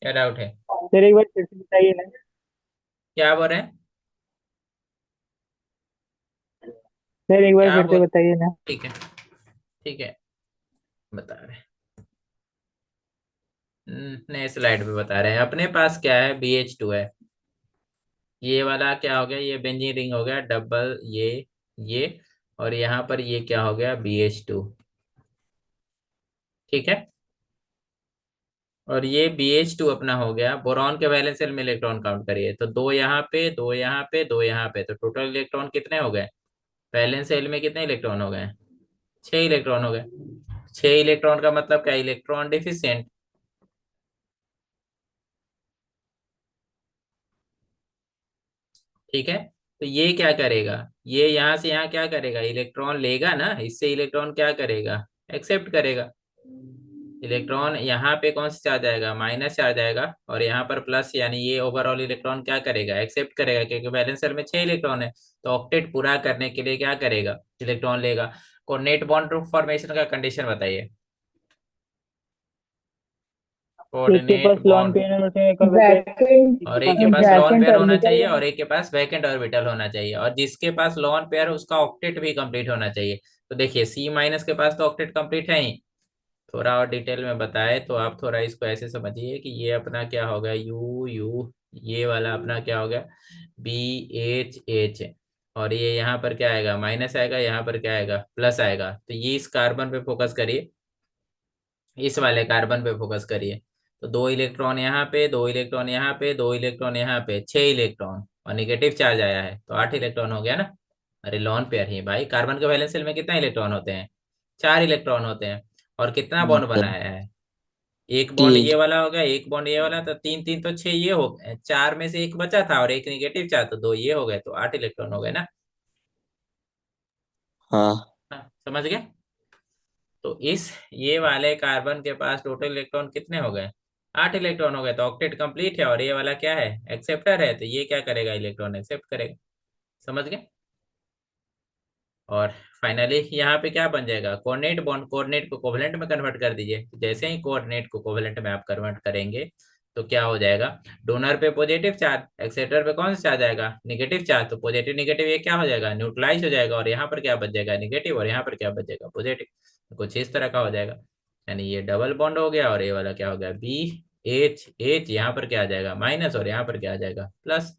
क्या डाउट है? सर एक बार फिर से बताइए ना। क्या बोल रहे हैं? सर एक बार क्या फिर से बोल बताइए ना। ठीक है, ठीक है, बता रहे हैं। नए स्लाइड पे बता रहे हैं। अपने पास क्या है, BH2 है। ये वाला क्या हो गया, ये बेंजीन रिंग हो गया डबल, ये और यहाँ पर ये क्या हो गया, BH2। ठीक है। और ये BH2 अपना हो गया। बोरॉन के वैलेंस शेल में इलेक्ट्रॉन काउंट करिए, तो दो यहाँ पे, दो यहाँ पे, दो यहाँ पे, तो टोटल इलेक्ट्रॉन कितने हो गए? वैलेंस शेल में कितने इलेक्ट्रॉन हो गए? 6 इलेक्ट्रॉन हो गए। 6 इलेक्ट्रॉन का मतलब क्या, इलेक्ट्रॉन डिफिशियंट। ठीक है। तो ये क्या करेगा, ये यहाँ से यहाँ क्या करेगा, इलेक्ट्रॉन लेगा ना, इससे इलेक्ट्रॉन क्या करेगा, एक्सेप्ट करेगा। इलेक्ट्रॉन यहाँ पे कौन सा चार्ज आएगा, माइनस चार्ज आएगा, और यहाँ पर प्लस, यानी ये ओवरऑल इलेक्ट्रॉन क्या करेगा, एक्सेप्ट करेगा, क्योंकि वैलेंस शेल में 6 इलेक्ट्रॉन है। तो ऑक्टेट पूरा करने के लिए क्या करेगा, इलेक्ट्रॉन लेगा। कोऑर्डिनेट बॉन्ड फॉर्मेशन का कंडीशन बताइए। एक के कोऑर्डिनेट पास लॉन बॉन्ड, पेयर होते हैं, एक और वैकेंट और के एक के पास पास लॉन वैकेंट पेयर होना ऑर्बिटल चाहिए है। और एक के पास वैकेंट ऑर्बिटल होना चाहिए, और जिसके पास लॉन पेयर है उसका ऑक्टेट भी कंप्लीट होना चाहिए। तो देखिए C- के पास तो ऑक्टेट कंप्लीट है ही। थोड़ा और डिटेल में बताए तो आप थोड़ा इसको ऐसे समझिए कि ये अपना क्या होगा, यू यू, ये वाला अपना क्या हो गया, BH और ये यहाँ पर क्या आएगा, माइनस आएगा, यहाँ पर क्या आएगा, प्लस आएगा। तो ये इस कार्बन पे फोकस करिए, इस वाले कार्बन पे फोकस करिए। तो 2 इलेक्ट्रॉन यहाँ पे, 2 इलेक्ट्रॉन यहाँ पे, 2 इलेक्ट्रॉन यहाँ पे, 6 इलेक्ट्रॉन, और निगेटिव चार्ज आया है तो 8 इलेक्ट्रॉन हो गया ना। अरे लॉन पेयर ही भाई, कार्बन के वैलेंस शेल में कितना इलेक्ट्रॉन होते हैं, 4 इलेक्ट्रॉन होते हैं। और कितना बॉन्ड सर बनाया है, एक बॉन्ड तीन। ये वाला हो गया, एक बॉन्ड ये वाला, तो तीन तीन तो 6 ये हो गए, चार में से एक बचा था और एक निगेटिव चार्ज, तो दो ये हो गए, तो 8 इलेक्ट्रॉन हो गए ना। हाँ। हाँ, समझ गए। तो इस ये वाले कार्बन के पास टोटल इलेक्ट्रॉन कितने हो गए, 8 इलेक्ट्रॉन हो गए, तो ऑक्टेट कंप्लीट है। और ये वाला क्या है, एक्सेप्टर है, तो ये क्या करेगा, इलेक्ट्रॉन एक्सेप्ट करेगा। समझ गए। और फाइनली यहाँ पे क्या बन जाएगा, कोऑर्डिनेट बॉन्ड, कोऑर्डिनेट को कोवेलेंट में कन्वर्ट कर दीजिए। जैसे ही कोऑर्डिनेट को कोवेलेंट में आप कन्वर्ट करेंगे तो क्या हो जाएगा, डोनर पे पॉजिटिव चार्ज, एक्सेप्टर पे कौन सा चार्ज आएगा, निगेटिव चार्ज, तो पॉजिटिव निगेटिव ये क्या हो जाएगा, न्यूट्रलाइज हो जाएगा, और यहाँ पर क्या बच जाएगा, निगेटिव, और यहाँ पर क्या बच जाएगा, पॉजिटिव। तो कुछ इस तरह का हो जाएगा। यानी ये डबल बॉन्ड हो गया, और ये वाला क्या हो गया, BH, यहाँ पर क्या आ जाएगा, माइनस, और यहाँ पर क्या आ जाएगा, प्लस।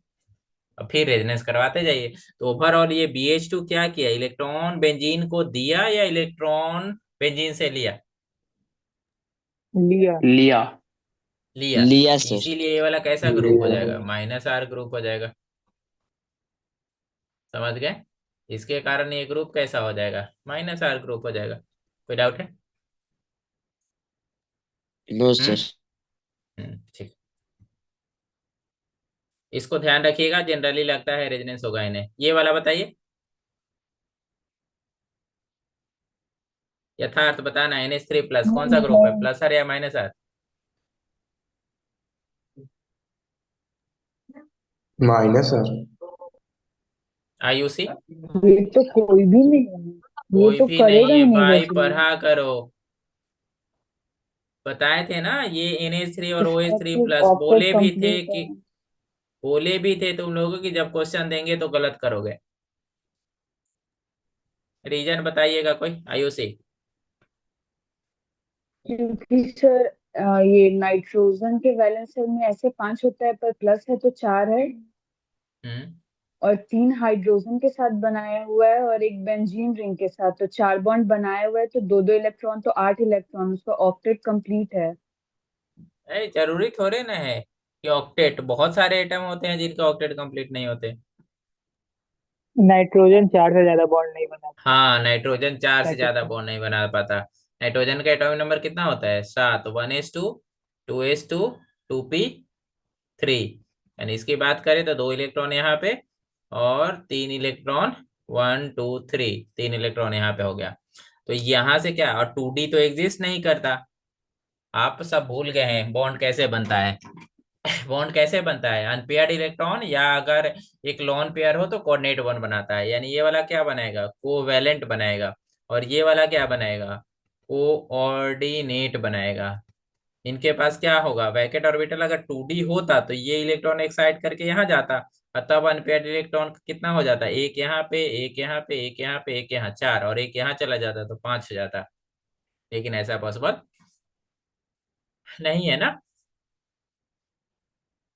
अब फिर रेजनेंस करवाते जाइए। तो ओवरऑल ये BH2 क्या किया, इलेक्ट्रॉन बेंजीन को दिया या इलेक्ट्रॉन बेंजीन से लिया, लिया लिया। लिया। लिया सर। इसीलिए ये वाला कैसा ग्रुप हो जाएगा, -R ग्रुप हो जाएगा। समझ गए। इसके कारण ये ग्रुप कैसा हो जाएगा, -R ग्रुप हो जाएगा। कोई डाउट है? नो हम्म। सर। ठीक। इसको ध्यान रखिएगा, जनरली लगता है रेजनेंस होगा इन्हें। ये वाला बताइए, यथार्थ बताना, NH3+ कौन सा ग्रुप है, +R या -R? Minus sir. IUC। ये तो कोई भी नहीं है, ये कोई तो भी नहीं करेगा है ही नहीं भाई, रेजोनेंस। पढ़ा करो। बताए थे ना, ये NH3 और OH इसका थ्री तो प्लस ऑक्टेट बोले भी थे कंप्लीट है। कि, बोले भी थे तुम लोगों की जब क्वेश्चन देंगे तो गलत करोगे। रीजन बताइएगा कोई, IUC। क्योंकि सर ये नाइट्रोजन के वैलेंस शेल में ऐसे 5 होता है, पर प्लस है तो 4 है। हम्म। और 3 हाइड्रोजन के साथ बनाया हुआ है और एक बेंजीन रिंग के साथ, तो 4 बॉन्ड बनाया हुआ है, तो दो दो इलेक्ट्रॉन, तो 8 इलेक्ट्रॉन, उसका ऑक्टेट कंप्लीट है। जरूरी थोड़े ना है कि ऑक्टेट, बहुत सारे एटम होते हैं जिनके ऑक्टेट कंप्लीट नहीं होते। नाइट्रोजन 4 से ज्यादा बॉन्ड नहीं बनाता। हाँ, नाइट्रोजन 4 से पैकेट ज्यादा में। बॉन्ड नहीं बना पाता। नाइट्रोजन का एटॉमिक नंबर कितना होता है, 7, 1s2, 2s2, 2p3। यानी इसकी बात करें तो 2 इलेक्ट्रॉन यहाँ पे और 3 इलेक्ट्रॉन, 1 2 3, 3 इलेक्ट्रॉन यहाँ पे हो गया। तो यहाँ से क्या, और 2D तो एग्जिस्ट नहीं करता। आप सब भूल गए हैं बॉन्ड कैसे बनता है। बॉन्ड कैसे बनता है, अनपेयर्ड इलेक्ट्रॉन, या अगर एक लोन पेयर हो तो कोऑर्डिनेट बॉन्ड बनाता है। यानी ये वाला क्या बनाएगा, कोवैलेंट बनाएगा, और ये वाला क्या बनाएगा, कोऑर्डिनेट बनाएगा। इनके पास क्या होगा, वैकेट ऑर्बिटल अगर 2D होता तो ये इलेक्ट्रॉन एक साइड करके यहाँ जाता, और तब अनपेयर्ड इलेक्ट्रॉन कितना हो जाता, एक यहाँ पे, एक यहाँ पे, एक यहाँ पे, एक यहाँ, चार, और एक यहाँ चला जाता तो पांच हो जाता। लेकिन ऐसा पॉसिबल नहीं है ना,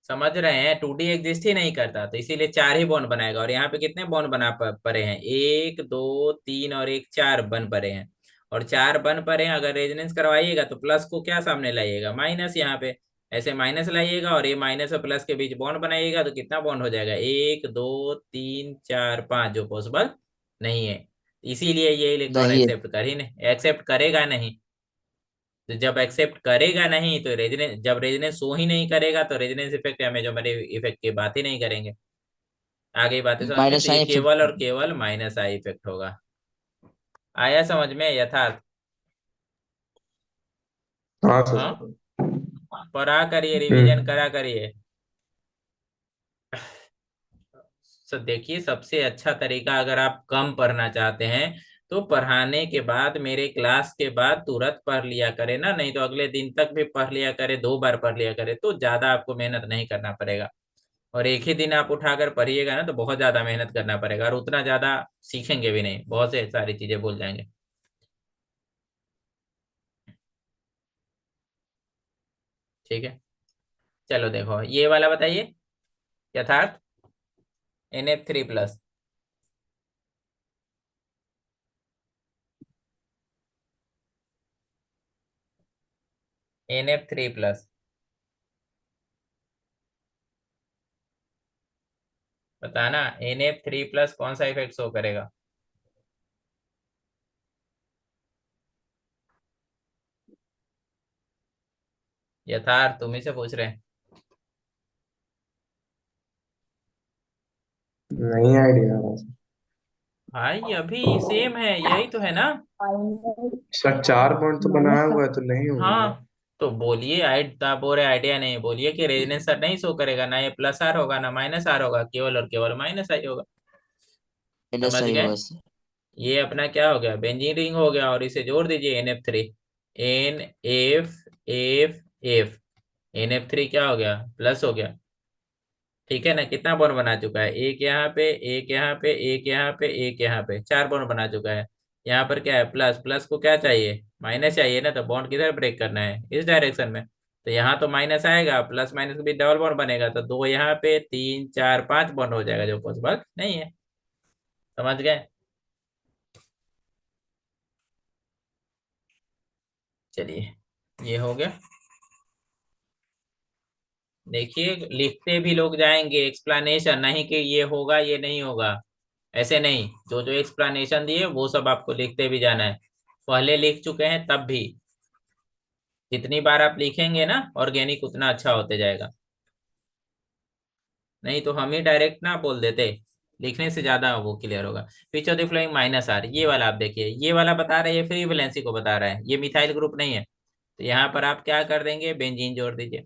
समझ रहे हैं, 2D एग्जिस्ट ही नहीं करता, तो इसीलिए चार ही बॉन्ड बनाएगा। और यहाँ पे कितने बॉन्ड बना पड़े हैं, एक दो तीन और एक, चार बन पड़े हैं। और चार बन पड़े हैं, अगर रेजोनेंस करवाइएगा तो प्लस को क्या सामने लाइएगा, माइनस, यहाँ पे ऐसे माइनस लाइएगा, और ये माइनस और प्लस के बीच बॉन्ड बनाइएगा तो कितना बॉन्ड हो जाएगा, एक दो तीन चार पांच, जो पॉसिबल नहीं है। इसीलिए ये इलेक्ट्रॉन नहीं है। एक्सेप्ट कर ही नहीं, एक्सेप्ट करेगा नहीं। तो जब एक्सेप्ट करेगा नहीं तो रेजोनेंस, जब रेजोनेंस शो ही नहीं करेगा तो रेजोनेंस इफेक्ट या मेसोमेरिक इफेक्ट की बात ही नहीं करेंगे। आगे बातें समझ में, तो माइनस ये आई केवल और इफेक्ट। केवल माइनस आई इफेक्ट होगा। आया समझ में यथार्थ? हाँ सर। हाँ, पढ़ा करिए, रिवीजन हम्म। करा करिए। देखिए, सबसे अच्छा तरीका अगर आप कम पढ़ना चाहते हैं तो पढ़ाने के बाद, मेरे क्लास के बाद तुरंत पढ़ लिया करे ना, नहीं तो अगले दिन तक भी पढ़ लिया करे, 2 बार पढ़ लिया करे, तो ज्यादा आपको मेहनत नहीं करना पड़ेगा। और एक ही दिन आप उठाकर पढ़िएगा ना तो बहुत ज्यादा मेहनत करना पड़ेगा, और उतना ज्यादा सीखेंगे भी नहीं, बहुत से सारी चीजें भूल जाएंगे। ठीक है, चलो देखो ये वाला बताइए, यथार्थ, NF3+। NF3+, बताना, NF3+ कौन सा इफेक्ट शो करेगा? यथार्थ, तुम्ही से पूछ रहे हैं। नहीं आइडिया। भाई अभी सेम है, यही तो है ना। माइनस सर चार पॉइंट तो बनाया माइनस का। हुआ है तो नहीं होगा। हाँ, तो बोलिए, आइड आप बोल रहे आइडिया नहीं, बोलिए कि रेजोनेंस नहीं शो करेगा, ना ये प्लस आर होगा ना माइनस आर होगा, केवल और केवल माइनस आई होगा। माइनस समझ आई गए? होगा सर। ये अपना क्या हो गया, बेंजीन रिंग हो गया, और इसे जोड़ दीजिए NF3, NF, NF3 क्या हो गया, प्लस हो गया। ठीक है ना, कितना बॉन्ड बना चुका है, एक यहाँ पे, एक यहाँ पे, एक यहाँ पे, एक यहाँ पे, चार बॉन्ड बना चुका है। यहाँ पर क्या है, प्लस, प्लस को क्या चाहिए, माइनस चाहिए ना, तो बॉन्ड किधर ब्रेक करना है, इस डायरेक्शन में। तो यहाँ तो माइनस आएगा, प्लस माइनस के बीच डबल बॉन्ड बनेगा, तो दो यहाँ पे, तीन चार पांच बॉन्ड हो जाएगा, जो पॉसिबल नहीं है। समझ गए? चलिए, ये हो गया। देखिए, लिखते भी लोग जाएंगे एक्सप्लेनेशन, नहीं कि ये होगा ये नहीं होगा, ऐसे नहीं, जो जो एक्सप्लेनेशन दिए वो सब आपको लिखते भी जाना है। पहले लिख चुके हैं तब भी, जितनी बार आप लिखेंगे ना ऑर्गेनिक, उतना अच्छा होते जाएगा। नहीं तो हम ही डायरेक्ट ना बोल देते, लिखने से ज्यादा वो क्लियर होगा। Which of the following minus R, ये वाला आप देखिए, ये वाला बता रहा है, ये फ्री वैलेंसी को बता रहा है, ये मिथाइल ग्रुप नहीं है। तो यहाँ पर आप क्या कर देंगे, बेंजीन जोड़ दीजिए,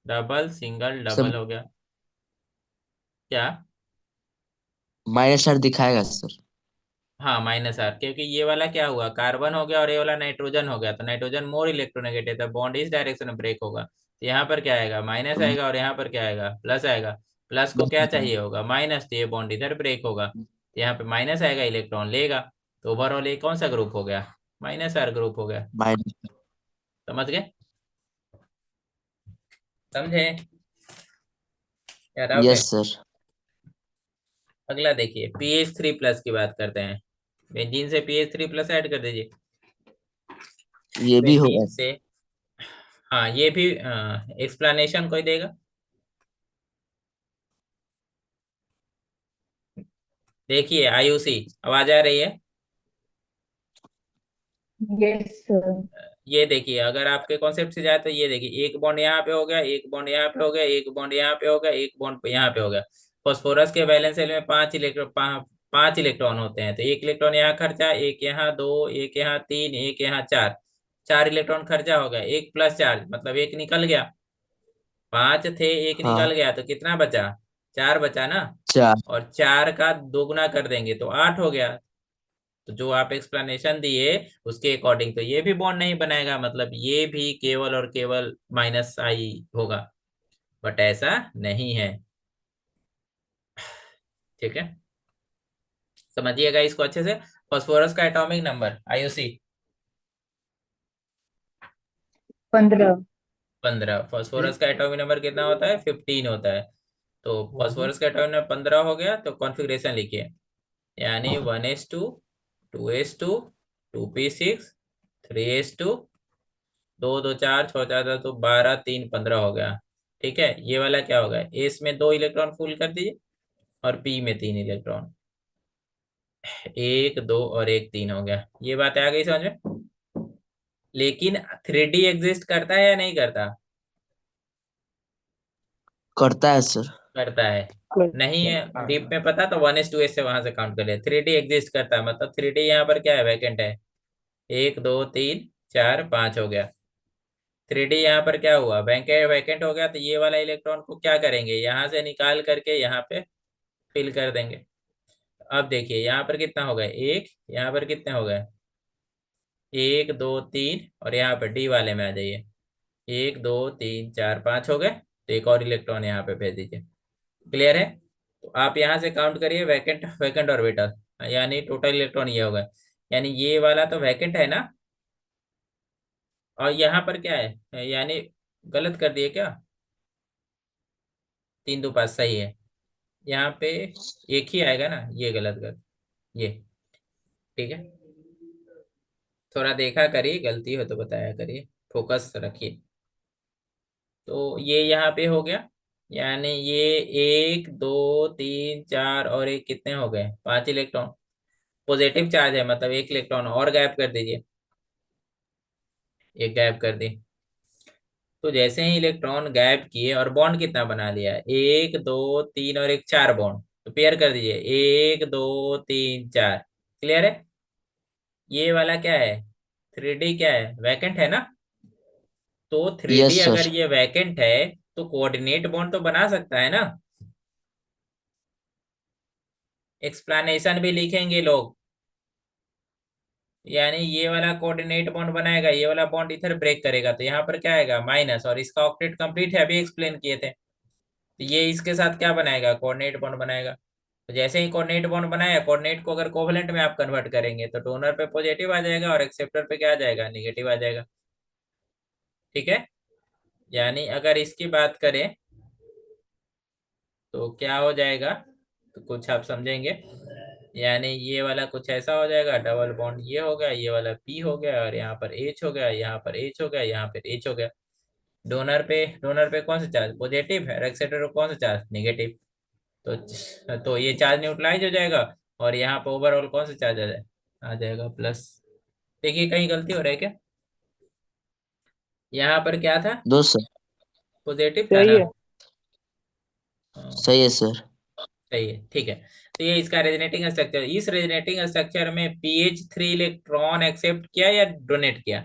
डबल सिंगल सर डबल हो गया। क्या? माइनस आर दिखाएगा सर। हाँ, माइनस आर, क्योंकि ये वाला क्या हुआ, कार्बन हो गया, और ये वाला नाइट्रोजन हो गया, तो नाइट्रोजन मोर इलेक्ट्रोनेगेटिव था, बॉन्ड इस डायरेक्शन में ब्रेक होगा, तो यहाँ पर क्या आएगा, माइनस आएगा, और यहाँ पर क्या आएगा, प्लस आएगा। प्लस को क्या चाहिए होगा, माइनस, तो ये बॉन्ड इधर ब्रेक होगा, तो यहाँ पे माइनस आएगा, इलेक्ट्रॉन लेगा। तो ओवरऑल ये कौन सा ग्रुप हो गया, माइनस आर ग्रुप हो गया। माइनस। समझ गए? समझे या डाउट है? Yes sir. अगला देखिए, PH3+ की बात करते हैं। बेंजीन से PH3+ ऐड कर दीजिए, ये भी होगा। बेंजीन से। हाँ, ये भी एक्सप्लेनेशन कोई देगा? देखिए, आयुषी, आवाज आ रही है? Yes sir. ये देखिए, अगर आपके कॉन्सेप्ट से जाए तो ये देखिए, एक बॉन्ड यहाँ पे हो गया, एक बॉन्ड यहाँ पे हो गया, एक बॉन्ड यहाँ पे हो गया, एक बॉन्ड यहाँ पे हो गया। फॉस्फोरस के वैलेंस शेल में पांच इलेक्ट्रॉन होते हैं, तो एक इलेक्ट्रॉन यहाँ खर्चा, एक यहाँ दो, एक यहाँ तीन, एक यहाँ चार, चार इलेक्ट्रॉन खर्चा हो गया, एक प्लस चार्ज, मतलब एक निकल गया। पांच थे, एक हाँ। निकल गया, तो कितना बचा, चार बचा ना। चार। और चार का दोगुना कर देंगे तो आठ हो गया। तो जो आप एक्सप्लेनेशन दिए उसके अकॉर्डिंग तो ये भी बॉन्ड नहीं बनाएगा, मतलब ये भी केवल और केवल माइनस आई होगा, बट ऐसा नहीं है। ठीक है, समझिएगा इसको अच्छे से। फास्फोरस का एटॉमिक नंबर आईयूसी 15। 15। फास्फोरस का एटॉमिक नंबर कितना होता है? 15 होता है। तो फास्फोरस का एटॉमिक नंबर 15 हो गया, तो कॉन्फ़िगरेशन लिखिए, यानी 1s2, 2s2, 2p6, 3s2, 2 2 4 6 4 तो 12 3 15 हो गया। ठीक है, ये वाला क्या होगा? एस में 2 इलेक्ट्रॉन फुल कर दीजिए और पी में 3 इलेक्ट्रॉन, 1 2 और 1 3 हो गया। ये बात आ गई समझ में? लेकिन 3D एग्जिस्ट करता है या नहीं करता? करता है सर। करता है। नहीं है डीप में पता, तो 1s2s से वहां से काउंट कर ले। 3D एग्जिस्ट करता है, मतलब 3D यहाँ पर क्या है? वैकेंट है। 1 2 3 4 5 हो गया। 3D यहाँ पर क्या हुआ? वैकेंट वैकेंट हो गया, तो ये वाला इलेक्ट्रॉन को क्या करेंगे? यहाँ से निकाल करके यहाँ पे फिल कर देंगे। अब देखिए यहाँ पर कितना हो गया? एक। यहाँ पर कितने हो गए? 1 2 3, और यहाँ पर डी वाले में आ जाइए। 1 2 3 4 5 हो गए, तो एक और इलेक्ट्रॉन यहाँ पे भेज दीजिए। क्लियर है? तो आप यहाँ से काउंट करिए वैकेंट वैकेंट ऑर्बिटल, यानी टोटल इलेक्ट्रॉन ये होगा, यानी ये वाला तो वैकेंट है ना, और यहाँ पर क्या है? यानी गलत कर दिए क्या? 3 2 5 सही है। यहाँ पे एक ही आएगा ना, ये गलत कर, ये। ठीक है, थोड़ा देखा करिए, गलती हो तो बताया करिए, फोकस रखिए। तो ये यहाँ पे हो गया, यानी ये 1 2 3 4 और एक कितने हो गए? 5 इलेक्ट्रॉन। पॉजिटिव चार्ज है, मतलब एक इलेक्ट्रॉन और गायब कर दीजिए, एक गायब कर दी। तो जैसे ही इलेक्ट्रॉन गायब किए, और बॉन्ड कितना बना लिया? 1 2 3 और एक 4 बॉन्ड, तो पेयर कर दीजिए, 1 2 3 4। क्लियर है? ये वाला क्या है? 3D क्या है? वैकेंट है ना। तो 3D यस अगर सर। ये वैकेंट है तो कोऑर्डिनेट बॉन्ड तो बना सकता है ना। एक्सप्लेनेशन भी लिखेंगे लोग, यानी ये वाला कोऑर्डिनेट बॉन्ड बनाएगा, ये वाला बॉन्ड इधर ब्रेक करेगा, तो यहाँ पर क्या आएगा? माइनस, और इसका ऑक्टेट कंप्लीट है, अभी एक्सप्लेन किए थे। तो ये इसके साथ क्या बनाएगा? कोऑर्डिनेट बॉन्ड बनाएगा। तो जैसे ही कोऑर्डिनेट बॉन्ड बनाया, कोऑर्डिनेट को अगर कोवलेंट में आप कन्वर्ट करेंगे, तो डोनर पे पॉजिटिव आ जाएगा और एक्सेप्टर पे क्या आ जाएगा? निगेटिव आ जाएगा। ठीक है, यानी अगर इसकी बात करें तो क्या हो जाएगा, तो कुछ आप समझेंगे, यानी ये वाला कुछ ऐसा हो जाएगा, डबल बॉन्ड ये हो गया, ये वाला पी हो गया, और यहाँ पर एच हो गया, यहाँ पर एच हो गया, यहाँ पर एच हो गया। डोनर पे कौन सा चार्ज? पॉजिटिव है, और एक्सेप्टर पे कौन सा चार्ज? निगेटिव। तो ये चार्ज न्यूट्रलाइज हो जाएगा, और यहाँ पर ओवरऑल कौन सा चार्ज आ जाएगा? प्लस। देखिए कहीं गलती हो रहा है क्या? यहाँ पर क्या था? दो सर। पॉजिटिव था सही ना? है। हाँ, सही है सर। सही है। ठीक है, तो ये इसका रेजोनेटिंग स्ट्रक्चर। इस रेजोनेटिंग स्ट्रक्चर में pH 3 इलेक्ट्रॉन एक्सेप्ट किया या डोनेट किया?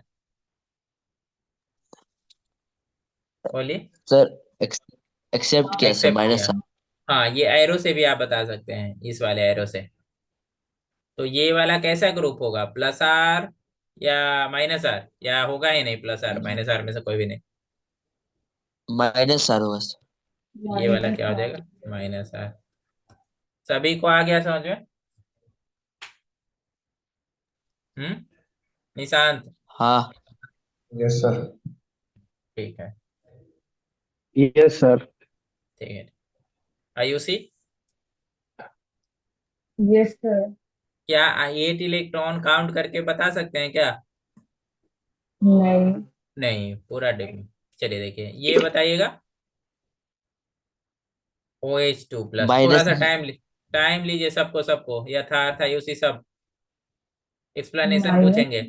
बोलिए। सर एक्सेप्ट किया सर, एक्सेप्ट किया। माइनस। हाँ, ये एरो से भी आप बता सकते हैं, इस वाले एरो से। तो ये वाला कैसा ग्रुप होगा? प्लस आर या माइनस आर? या होगा ही नहीं, प्लस आर माइनस आर में से कोई भी नहीं। माइनस आर होगा सर। तो ये वाला क्या हो जाएगा? Minus R. सभी को आ गया समझ में? निशांत? हाँ। Yes sir. ठीक है। Yes sir. ठीक है। Ayushi, yes sir. क्या 8 इलेक्ट्रॉन काउंट करके बता सकते हैं क्या? नहीं। नहीं, पूरा डिग्री। चलिए देखिए, ये बताइएगा। OH2+, थोड़ा माइनस। सा टाइम लीजिए, सबको सबको यथार्थ आयुषी सब एक्सप्लेनेशन माइनस। पूछेंगे।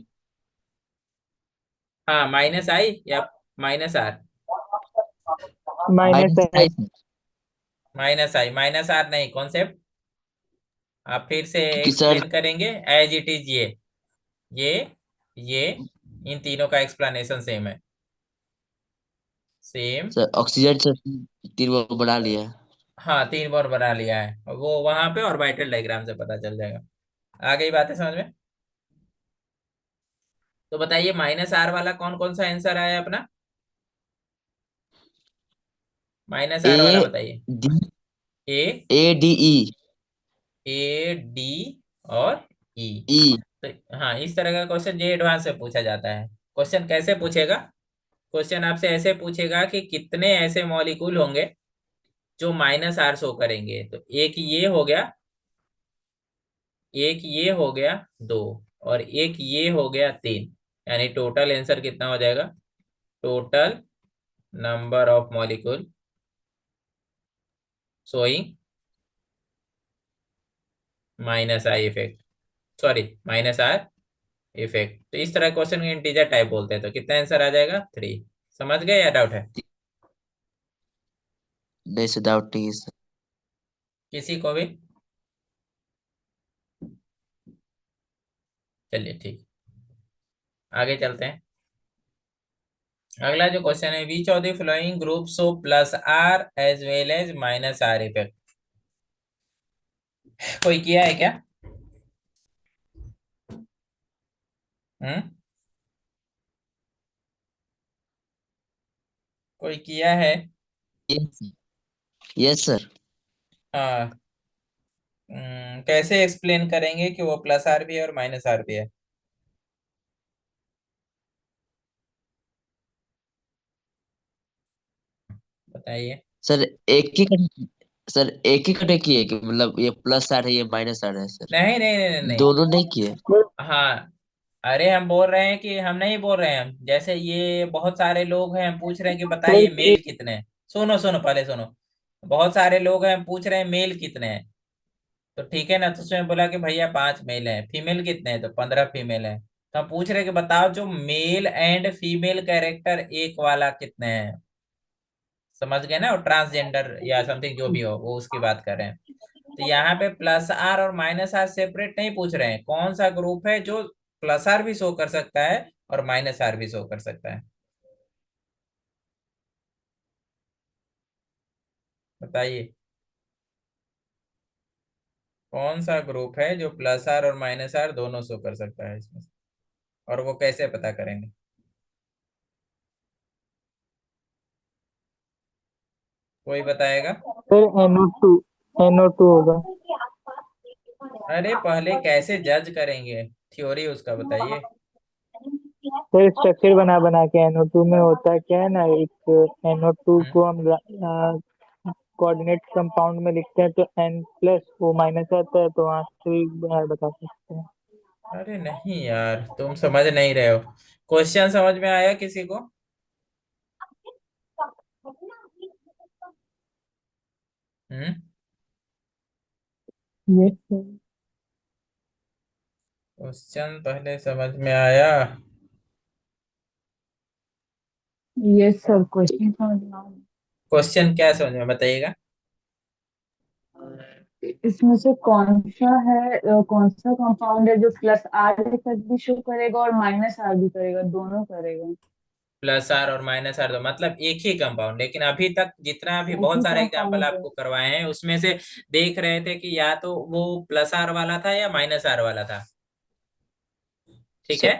हाँ, माइनस आई या minus R? Minus minus I. Minus I, minus R नहीं कॉन्सेप्ट। आप फिर से क्योंकि सर एक्सप्लेन करेंगे एज इट इज। ये ये इन तीनों का एक्सप्लेनेशन सेम है, सेम। सर ऑक्सीजन से 3 वो बना लिया है। हाँ, 3 बार बना लिया है, वो वहां पे ऑर्बिटल डायग्राम से पता चल जाएगा। आ गई बातें समझ में? तो बताइए माइनस आर वाला कौन कौन सा आंसर आया अपना? माइनस ए आर वाला बताइए। D A, A D E A D और ई। ई। तो हाँ, इस तरह का क्वेश्चन जे एडवांस से पूछा जाता है। क्वेश्चन कैसे पूछेगा? क्वेश्चन आपसे ऐसे पूछेगा कि कितने ऐसे मॉलिक्यूल होंगे जो माइनस आर शो करेंगे। तो एक ये हो गया, एक ये हो गया, दो, और एक ये हो गया, तीन। यानी टोटल आंसर कितना हो जाएगा? Total number of molecule showing minus I effect, sorry minus R effect. तो इस तरह क्वेश्चन को इंटीजर टाइप बोलते हैं। तो कितना आंसर आ जाएगा? 3। समझ गए या डाउट है नहीं सर, डाउट नहीं है सर। किसी को भी? चलिए ठीक, आगे चलते हैं। अगला जो क्वेश्चन है, which of the following group show plus R as well as minus R effect? कोई किया है क्या? हम्म, कोई किया है? Yes yes sir. हाँ। कैसे एक्सप्लेन करेंगे कि वो प्लस आर भी है और माइनस आर भी है? बताइए। सर सर एक ही कटे किए कि मतलब ये प्लस आर है ये माइनस आर है सर? नहीं नहीं नहीं नहीं नहीं। दोनों नहीं किए। हाँ, अरे हम बोल रहे हैं कि हम नहीं बोल रहे हैं। हम जैसे ये बहुत सारे लोग हैं, हम पूछ रहे हैं कि बताइए मेल कितने हैं। सुनो सुनो, पहले सुनो। बहुत सारे लोग हैं, हम पूछ रहे हैं मेल कितने हैं। तो ठीक है ना, तो उसमें बोला कि भैया 5 मेल हैं। फीमेल कितने हैं? तो 15 फीमेल हैं। तो हम पूछ रहे हैं कि बताओ जो मेल एंड फीमेल कैरेक्टर एक वाला कितने हैं। समझ गए ना? और ट्रांसजेंडर या समथिंग जो भी हो, वो उसकी बात कर रहे हैं। तो यहाँ पे प्लस आर और माइनस आर सेपरेट नहीं पूछ रहे हैं। कौन सा ग्रुप है जो प्लस आर भी शो कर सकता है और माइनस आर भी शो कर सकता है? बताइए, कौन सा ग्रुप है जो प्लस आर और माइनस आर दोनों शो कर सकता है इसमें से? और वो कैसे पता करेंगे? कोई बताएगा? फिर NO2 होगा। अरे पहले कैसे जज करेंगे, थ्योरी उसका बताइए। फिर स्ट्रक्चर बना बना के NO2 में होता क्या है ना, एक NO2 हम्म, को हम कोऑर्डिनेट कंपाउंड में लिखते हैं तो N प्लस वो माइनस आता है, तो वहाँ से भी बता सकते हैं। अरे नहीं यार, तुम समझ नहीं रहे हो। क्वेश्चन समझ में आया किसी को? हम्म, यस सर। क्वेश्चन पहले समझ में आया? यस सर, क्वेश्चन समझ में आ गया। क्वेश्चन क्या समझ में, बताइएगा। इसमें से कौन सा कंपाउंड है जो प्लस आर इफेक्ट भी शो करेगा और माइनस आर भी करेगा, दोनों करेगा? प्लस आर और माइनस आर, तो मतलब एक ही कंपाउंड। लेकिन अभी तक जितना भी एक बहुत ही सारे एग्जांपल कंपाउंड है। आपको करवाए हैं, उसमें से देख रहे थे कि या तो वो प्लस आर वाला था या माइनस आर वाला था। ठीक है।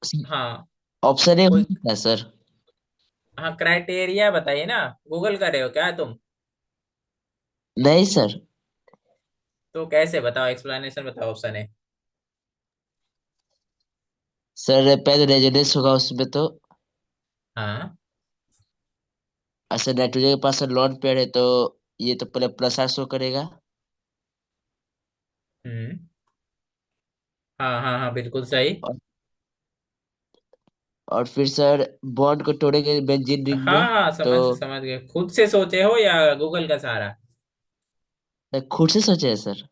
सर हाँ। ऑप्शन ए हो कोई, सकता है सर? हाँ क्राइटेरिया बताइए ना। गूगल कर रहे हो क्या तुम? नहीं सर। तो कैसे बताओ, एक्सप्लेनेशन बताओ। ऑप्शन है। सर पहले रेजोनेंस होगा उसमें तो। हाँ। अच्छा, नाइट्रोजन के पास लॉन पेयर है तो ये तो पहले प्लस आर शो करेगा। हम्म। हाँ हाँ हाँ, बिल्कुल सही। और, और फिर सर बॉन्ड को तोड़ेंगे बेंजीन रिंग हाँ में हाँ, तो। समझ गए। खुद से सोचे हो या गूगल का सहारा? खुद से सोचे हैं सर।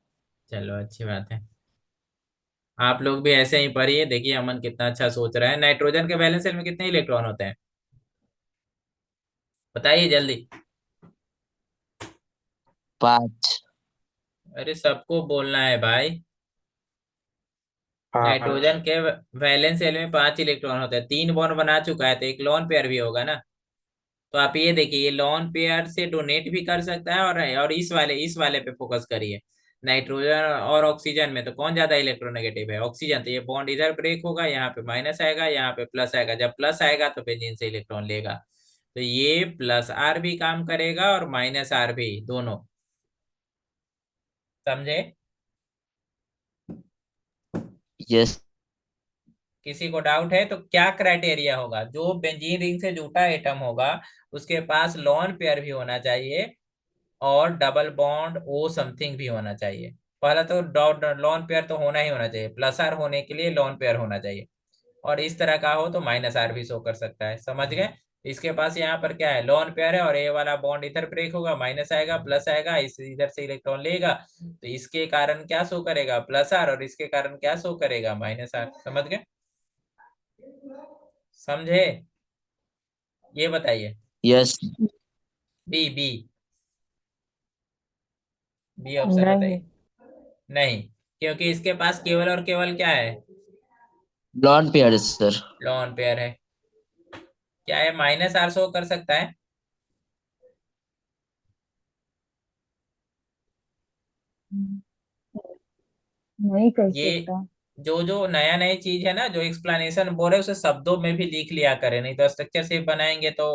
चलो अच्छी बात है। आप लोग भी ऐसे ही पढ़िए। देखिए अमन कितना अच्छा सोच रहा है। नाइट्रोजन के वैलेंस शेल में कितने इलेक्ट्रॉन होते हैं? बताइए जल्दी। 5। अरे सबको बोलना है भाई। 5। नाइट्रोजन के वैलेंस शेल में 5 इलेक्ट्रॉन होते हैं। 3 बॉन्ड बना चुका है, तो एक लोन पेयर भी होगा ना। तो आप ये देखिए, ये लोन पेयर से डोनेट भी कर सकता है। और इस वाले पे फोकस करिए। नाइट्रोजन और ऑक्सीजन में तो कौन ज्यादा इलेक्ट्रोनेगेटिव है? ऑक्सीजन। तो ये बॉन्ड इधर ब्रेक होगा, यहाँ पे माइनस आएगा, यहाँ पे प्लस आएगा। जब प्लस आएगा तो बेंजीन से इलेक्ट्रॉन लेगा, तो ये प्लस आर भी काम करेगा और माइनस आर भी, दोनों। समझे? यस। किसी को डाउट है तो क्या क्राइटेरिया होगा? जो बेंजीन रिंग से जुटा एटम होगा उसके पास लोन पेयर भी होना चाहिए और डबल बॉन्ड ओ समथिंग भी होना चाहिए। पहला तो लोन पेयर तो होना ही होना चाहिए, प्लस आर होने के लिए लोन पेयर होना चाहिए। और इस तरह का हो तो माइनस आर भी शो कर सकता है। समझ गए? इसके पास यहाँ पर क्या है, लोन पेयर है, और ए वाला बॉन्ड इधर ब्रेक होगा, माइनस आएगा प्लस आएगा, इस इधर से इलेक्ट्रॉन लेगा, तो इसके कारण क्या शो करेगा, प्लस आर, और इसके कारण क्या शो करेगा, माइनस आर। समझ गए? समझे? ये बताइए। Yes. B B B option नहीं। बताइए। नहीं, क्योंकि इसके पास केवल और केवल क्या है, lone pair sir. Loan pair है। क्या है, माइनस आर शो कर सकता है? नहीं कर ये सकता। जो जो नया नई चीज है ना, जो एक्सप्लेनेशन बोल रहे हैं उसे शब्दों में भी लिख लिया करें, नहीं तो स्ट्रक्चर से बनाएंगे तो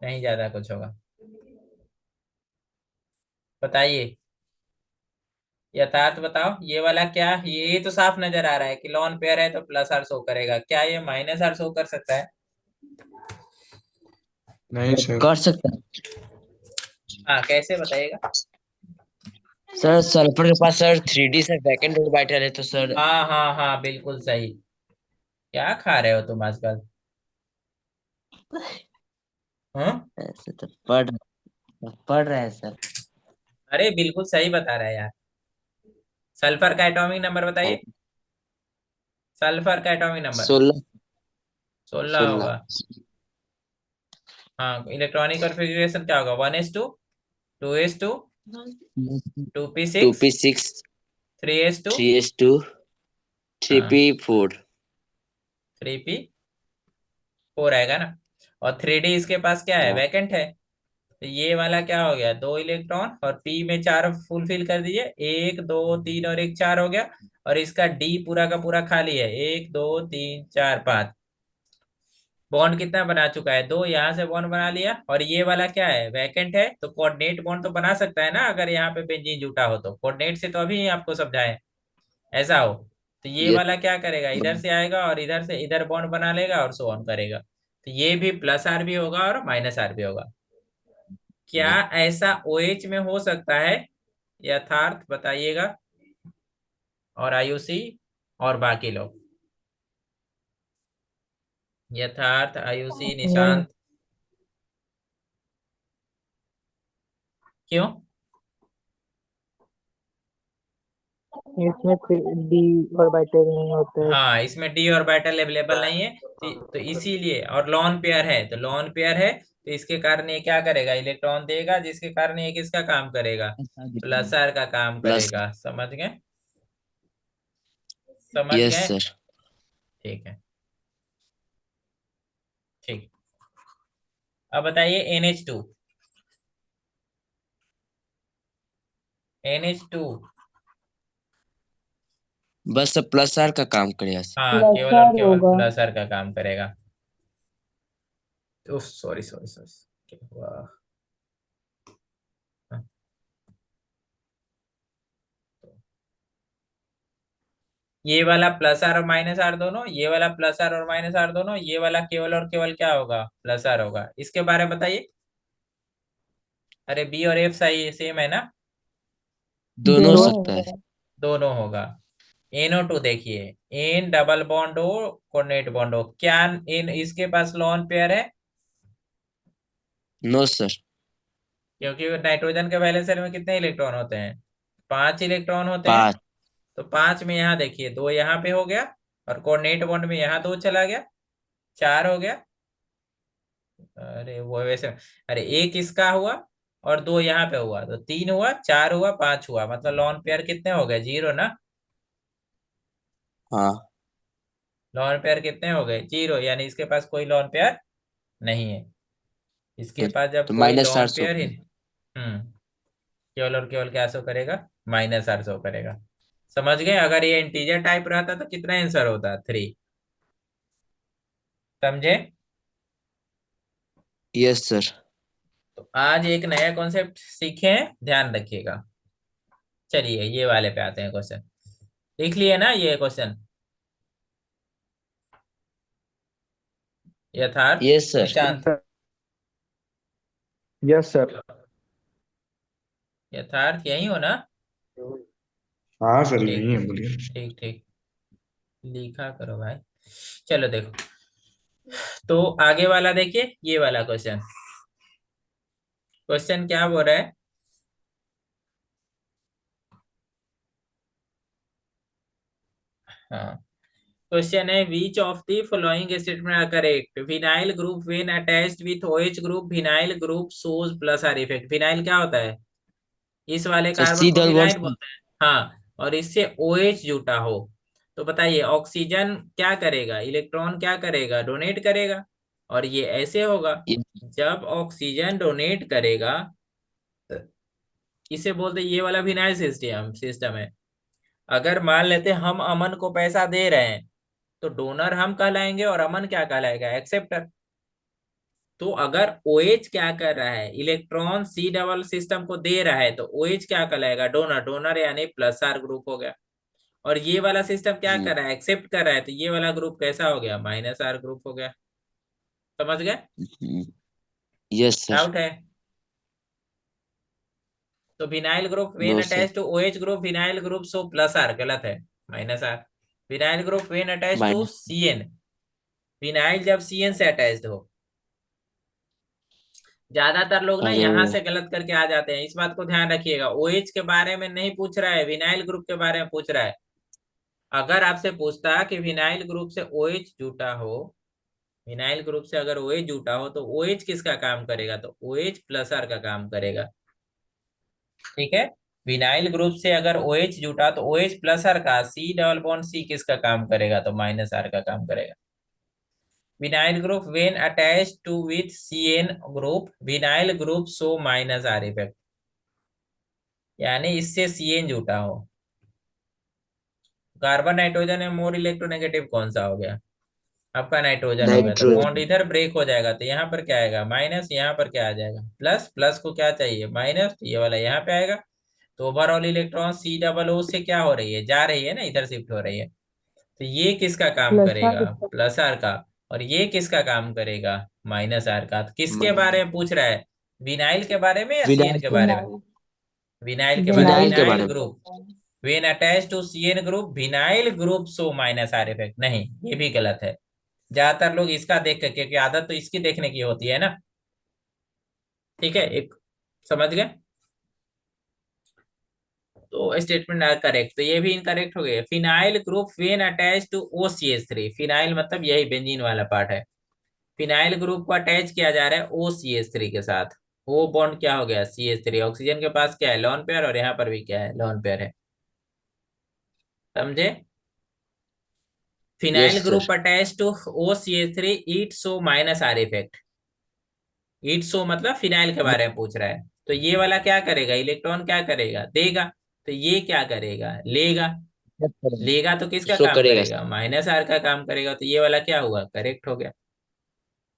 नहीं ज्यादा कुछ होगा। बताइए, यथार्थ बताओ। ये वाला क्या, ये तो साफ नजर आ रहा है कि लॉन पेयर है तो प्लस आर शो करेगा। क्या ये माइनस आर शो कर सकता है? नहीं सर। कर सकता है हाँ, कैसे बताइएगा? सर। सल्फर के पास sir 3D sir vacant orbital है तो सर। हाँ हाँ हाँ, बिल्कुल सही। क्या खा रहे हो तुम आजकल? हाँ, ऐसे तो पढ़ रहे हैं सर। अरे बिल्कुल सही बता रहा है यार। सल्फर का एटॉमिक नंबर बताइए। सल्फर का एटॉमिक नंबर 16। 16 16। होगा। हाँ, इलेक्ट्रॉनिक कॉन्फ़िगरेशन क्या होगा, 1s2, 2s2, 2p6, 2p6, 3s2, 3s2, हाँ 3p4। 3p4 आएगा ना। और 3d इसके पास क्या है, हाँ। वैकेंट है। तो ये वाला क्या हो गया, 2 इलेक्ट्रॉन, और p में 4 फुलफिल कर दीजिए, 1 2 3 और 1 4 हो गया। और इसका d पूरा का पूरा खाली है, 1 2 3 4 5। बॉन्ड कितना बना चुका है, 2, यहाँ से बॉन्ड बना लिया। और ये वाला क्या है, वैकेंट है, तो कोऑर्डिनेट बॉन्ड तो बना सकता है ना, अगर यहाँ पे बेंजीन जुटा हो तो। कोऑर्डिनेट से तो अभी आपको समझाए, ऐसा हो तो ये यस। वाला क्या करेगा, इधर से आएगा और इधर से इधर बॉन्ड बना लेगा और सो ऑन करेगा। तो ये भी प्लस आर भी होगा और माइनस आर भी होगा। क्या ऐसा OH में हो सकता है? यथार्थ बताइएगा, और आयुषी और बाकी लोग। यथार्थ, आयुषी, नहीं, निशांत। क्यों? इसमें डी ऑर्बिटल नहीं होता है। हाँ, इसमें डी ऑर्बिटल अवेलेबल नहीं है, तो इसीलिए। और लॉन पेयर है, तो लॉन पेयर है तो इसके कारण ये क्या करेगा, इलेक्ट्रॉन देगा, जिसके कारण ये किसका काम करेगा, प्लस आर का काम प्लस। करेगा। समझ गए? समझ यस गए? सर। ठीक है, ठीक। अब बताइए NH2। NH2, बस सर प्लस आर का काम करेगा सर। हाँ, प्लस केवल और आर केवल होगा। प्लस आर का काम करेगा। उफ, सॉरी सॉरी सॉरी, क्या हुआ? हाँ, ये वाला प्लस आर और माइनस आर दोनों, ये वाला प्लस आर और माइनस आर दोनों, ये वाला केवल और केवल क्या होगा, प्लस आर होगा। इसके बारे में बताइए। अरे बी और एफ सही सेम है ना? दोनों हो दोनों सकता है। होगा। दोनों होगा। NO2 देखिए, एन डबल बॉन्ड हो, कोऑर्डिनेट बॉन्ड हो, क्या इन इसके पास लॉन पेयर है? No sir. क्योंकि नाइट्रोजन के पहले सेल में कितने इलेक्ट्रॉन होते हैं, 5 इलेक्ट्रॉन होते हैं। 5। तो 5 में यहाँ देखिए 2 यहाँ पे हो गया, और कोऑर्डिनेट बॉन्ड में यहाँ 2 चला गया, 4 हो गया। अरे वो वैसे, अरे एक इसका हुआ और 2 यहाँ पे हुआ, तो 3 हुआ, 4 हुआ, 5 हुआ, मतलब लॉन पेयर कितने हो गए, 0 ना। हाँ। लॉन पेयर कितने हो गए, 0, यानी इसके पास कोई लॉन पेयर नहीं है। इसके तो, पास जब तो कोई माइनस लॉन 400। पेयर ही, केवल और केवल क्या शो करेगा, माइनस आर शो करेगा। समझ गए? अगर ये इंटीजर टाइप रहता तो कितना आंसर होता? 3। समझे? Yes sir. तो आज एक नया कॉन्सेप्ट सीखे हैं, ध्यान रखिएगा। चलिए ये वाले पे आते हैं क्वेश्चन। लिख लिए ना ये क्वेश्चन? यथार्थ, yes sir. Nishant, yes sir. यथार्थ यही हो ना? हाँ सर ठीक यही है, बोलिए। ठीक ठीक, लिखा करो भाई। चलो देखो, तो आगे वाला देखिए, ये वाला क्वेश्चन। क्वेश्चन क्या बोल रहा है? हाँ, क्वेश्चन है which of the following statement are correct? Vinyl group when attached with OH group, vinyl group shows plus R effect. Vinyl क्या होता है? इस वाले सर कार्बन सी को डबल विनाइल बॉन्ड। बोलते हैं। हाँ, और इससे OH जुटा हो तो बताइए ऑक्सीजन क्या करेगा? इलेक्ट्रॉन क्या करेगा? डोनेट करेगा। और ये ऐसे होगा, जब ऑक्सीजन डोनेट करेगा, इसे बोलते हैं, ये वाला विनाइल सिस्टम सिस्टम है। अगर मान लेते हैं हम अमन को पैसा दे रहे हैं, तो डोनर हम कहलाएंगे और अमन क्या कहलाएगा? एक्सेप्टर। तो अगर OH क्या कर रहा है? इलेक्ट्रॉन C डबल सिस्टम को दे रहा है, तो OH क्या कहलाएगा? डोनर। डोनर यानी प्लस आर ग्रुप हो गया। और ये वाला सिस्टम क्या कर रहा है? एक्सेप्ट कर रहा है, तो ये वाला ग्रुप कैसा हो गया? माइनस आर ग्रुप हो गया। समझ गए? Yes sir. डाउट है? तो vinyl group when no sir. Attach to OH group, vinyl group shows plus R, गलत है, minus R. Vinyl group when attach to minus. CN, vinyl जब CN से अटैच्ड हो। ज्यादातर लोग ना अरे यहाँ से गलत करके आ जाते हैं, इस बात को ध्यान रखिएगा। OH के बारे में नहीं पूछ रहा है, विनाइल ग्रुप के बारे में पूछ रहा है। अगर आपसे पूछता कि विनाइल ग्रुप से OH जुटा हो, विनाइल ग्रुप से अगर OH जुटा हो तो OH किसका काम करेगा? तो OH प्लस आर का काम करेगा। ठीक है, विनाइल ग्रुप से अगर OH जुटा तो OH प्लस आर का, C डबल बॉन्ड C किसका काम करेगा? तो माइनस आर का काम करेगा। Vinyl group when attached to with CN group, vinyl group show minus R effect, यानी इससे CN जुटा हो। कार्बन नाइट्रोजन में मोर इलेक्ट्रोनेगेटिव कौन सा हो गया? आपका नाइट्रोजन हो गया, तो बॉन्ड नाइट्रोजन। इधर ब्रेक हो जाएगा, तो यहाँ पर क्या आएगा? माइनस। यहाँ पर क्या आ जाएगा? प्लस। प्लस को क्या चाहिए? माइनस, तो ये वाला यहाँ पे आएगा। तो overall electron C double O से क्या हो रही है? जा रही है ना, इधर शिफ्ट हो रही है। तो ये किसका काम प्लस करेगा? आर। प्लस आर का। और ये किसका काम करेगा? माइनस आर का। तो किसके बारे माइनस। में पूछ रहा है? विनाइल के बारे में या CN विनाइल के के। बारे में? विनाइल। विनाइल के बारे में। विनाइल विनाइल के के विनाइल बारे में। बारे ग्रुप में। When attach to CN group, vinyl group shows minus R effect. नहीं, ये भी गलत है। ज्यादातर लोग इसका देख कर, क्योंकि आदत तो इसकी देखने की होती है ना। ठीक है, एक समझ गए? तो स्टेटमेंट करेक्ट, तो ये भी इनकरेक्ट हो गए। Phenyl group when attach to OCH3, phenyl मतलब यही बेंजीन वाला पार्ट है। फिनाइल ग्रुप को अटैच किया जा रहा है OCH3 के साथ। वो बॉन्ड क्या हो गया? CH3। ऑक्सीजन के पास क्या है? लोन पेयर, और यहाँ पर भी क्या है? लोन पेयर है। समझे? Phenyl yes group sir. Attach to OCH3, it shows minus R effect. It shows मतलब फिनाइल के बारे में पूछ रहा है। तो ये वाला क्या करेगा? इलेक्ट्रॉन क्या करेगा? देगा। तो ये क्या करेगा? लेगा। लेगा तो किसका शो काम करेगा करेगा? सर। माइनस आर का काम करेगा। तो ये वाला क्या हुआ? करेक्ट हो गया।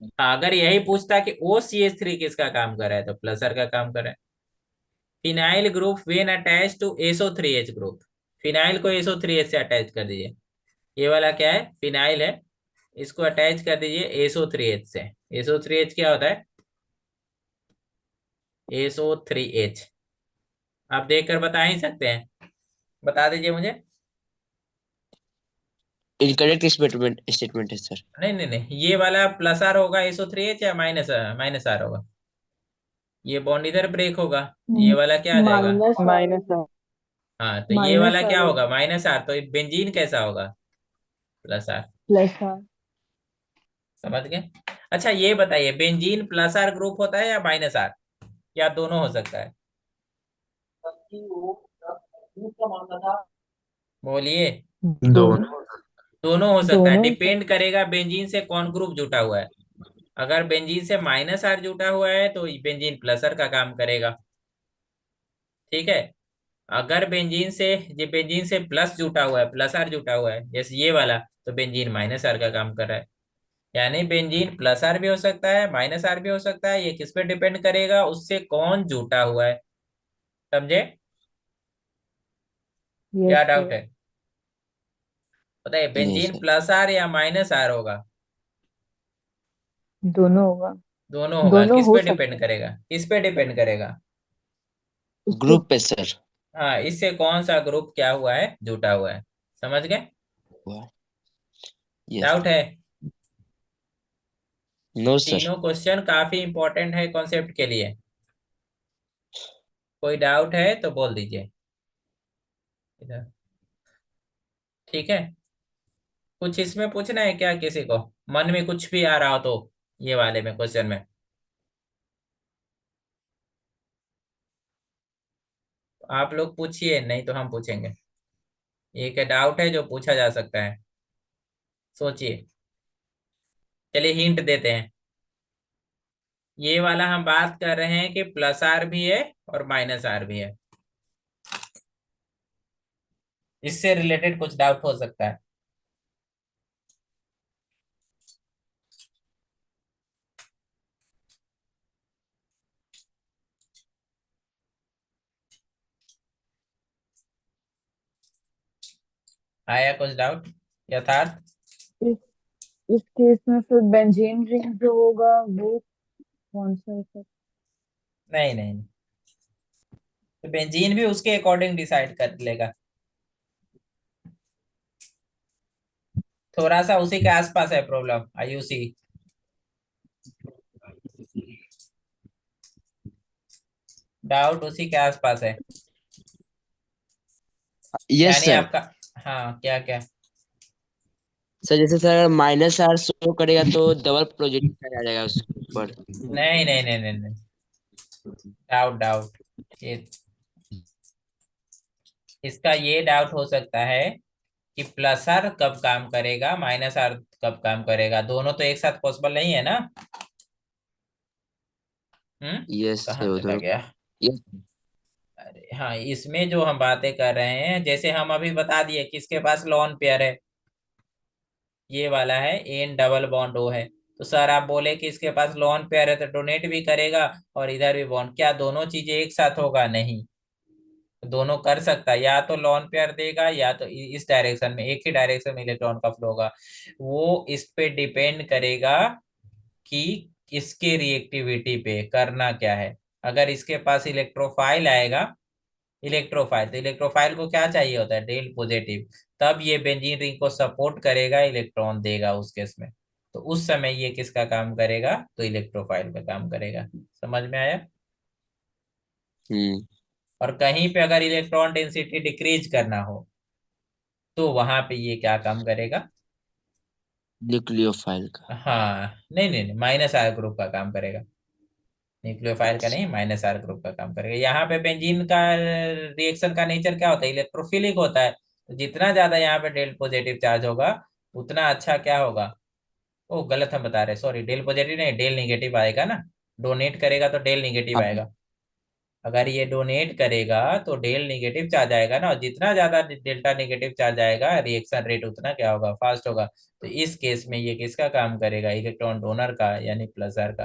हाँ, अगर यही पूछता कि OCH3 किसका काम कर रहा है, तो प्लस आर का काम कर रहा है। Phenyl group when attach to SO3H group, phenyl को SO3H से अटैच कर दीजिए। ये वाला क्या है? फिनाइल है, इसको अटैच कर दीजिए SO3H से। SO3H क्या होता है? SO3H आप देखकर बता ही सकते हैं, बता दीजिए मुझे। इनकरेक्ट स्टेटमेंट स्टेटमेंट है सर। नहीं नहीं नहीं, ये वाला प्लस आर होगा SO3H, या माइनस माइनस आर होगा? ये बॉन्ड इधर ब्रेक होगा, ये वाला क्या आ जाएगा? Minus R. Minus R. हाँ, तो ये वाला माइनस क्या आर होगा? होगा। Minus are. तो बेंजीन कैसा होगा? Plus R. Plus R. समझ गए? अच्छा ये बताइए, बेंजीन प्लस आर ग्रुप होता है या माइनस आर, या दोनों हो सकता है? बोलिए। दोनों। दोनों। दोनों हो सकता है, दोनों हो सकते डिपेंड करेगा बेंजीन से कौन ग्रुप जुटा हुआ है। अगर बेंजीन से माइनस आर जुटा हुआ है तो बेंजीन प्लस आर का काम करेगा। ठीक है, अगर बेंजीन से प्लस जुटा हुआ है, प्लस आर जुटा हुआ है, जैसे ये वाला, तो बेंजीन माइनस आर का काम कर रहा है। यानी बेंजीन प्लस आर भी हो सकता है, माइनस आर भी हो सकता है। ये किस पे डिपेंड करेगा, उससे कौन जुटा हुआ है। समझे? यस क्या डाउट सर। है? बताइए, नहीं बेंजीन सर। प्लस आर या माइनस आर होगा? दोनों होगा। दोनों होगा। दोनों किस हो पे सकता डिपेंड है। करेगा, किस पे डिपेंड करेगा? उससे ग्रुप पे सर। हाँ, इससे कौन सा ग्रुप क्या हुआ है, जुटा हुआ है। समझ गए? यस। डाउट है? No sir. तीनों क्वेश्चन काफी इंपॉर्टेंट है कॉन्सेप्ट के लिए। कोई डाउट है तो बोल दीजिए इधर। ठीक है? कुछ इसमें पूछना है क्या किसी को, मन में कुछ भी आ रहा हो तो, ये वाले में क्वेश्चन में? आप लोग पूछिए, नहीं तो हम पूछेंगे। एक डाउट है जो पूछा जा सकता है, सोचिए। चलिए हिंट देते हैं। ये वाला हम बात कर रहे हैं कि प्लस आर भी है और माइनस आर भी है। इससे रिलेटेड कुछ डाउट हो सकता है। आया कुछ डाउट यथार्थ? इस इस केस में फिर बेंजीन रिंग जो होगा वो कौन सा है सर? नहीं नहीं नहीं। तो बेंजीन भी उसके अकॉर्डिंग डिसाइड कर लेगा। थोड़ा सा उसी के आसपास है प्रॉब्लम, आयुषी। डाउट उसी के आसपास है। यस यानी सर। आपका, हाँ क्या क्या? सर जैसे सर माइनस आर शो करेगा तो डबल प्रोजेक्ट आ जाएगा उसके ऊपर। नहीं नहीं नहीं नहीं नहीं। डाउट डाउट ये, इसका ये डाउट हो सकता है कि प्लस आर कब काम करेगा, माइनस आर कब काम करेगा। दोनों तो एक साथ पॉसिबल नहीं है ना। हम्म। यस कहाँ सर चला उधर। गया? यस। अरे हाँ, इसमें जो हम बातें कर रहे हैं, जैसे हम अभी बता दिए किसके पास लॉन पेयर है, ये वाला है, एन डबल बॉन्ड ओ है। तो सर आप बोले कि इसके पास लॉन पेयर है तो डोनेट भी करेगा और इधर भी बॉन्ड, क्या दोनों चीजें एक साथ होगा? नहीं। दोनों कर सकता है, या तो लॉन पेयर देगा या तो इस डायरेक्शन में, एक ही डायरेक्शन में इलेक्ट्रॉन का फ्लो होगा। वो इस पे डिपेंड करेगा कि इसके रिएक्टिविटी पे करना क्या है। अगर इसके पास इलेक्ट्रोफाइल आएगा, इलेक्ट्रोफाइल, तो इलेक्ट्रोफाइल को क्या चाहिए होता है, डेल पॉजिटिव। तब ये बेंजीन रिंग को सपोर्ट करेगा, इलेक्ट्रॉन देगा उस केस में। तो उस समय ये किसका काम करेगा, तो इलेक्ट्रोफाइल का काम करेगा। समझ में आया? हम्म। और कहीं पे अगर इलेक्ट्रॉन डेंसिटी डिक्रीज करना हो तो वहां पे ये क्या काम करेगा? न्यूक्लियोफाइल का। हाँ नहीं नहीं नहीं, माइनस आर ग्रुप का काम करेगा। न्यूक्लियोफाइल का अच्छा। नहीं, माइनस आर ग्रुप का काम करेगा। यहाँ पे बेंजीन का रिएक्शन का नेचर क्या होता है, इलेक्ट्रोफिलिक होता है। तो जितना ज्यादा यहाँ पे डेल पॉजिटिव चार्ज होगा उतना अच्छा क्या होगा। ओ गलत हम बता रहे, सॉरी, डेल पॉजिटिव नहीं, डेल निगेटिव आएगा ना। डोनेट करेगा तो डेल निगेटिव हाँ। आएगा। अगर ये डोनेट करेगा तो डेल निगेटिव चार्ज आएगा ना, और जितना ज्यादा डेल्टा निगेटिव चार्ज आएगा, रिएक्शन रेट उतना क्या होगा, फास्ट होगा। तो इस केस में ये किसका काम करेगा, इलेक्ट्रॉन डोनर का, यानी प्लस आर का।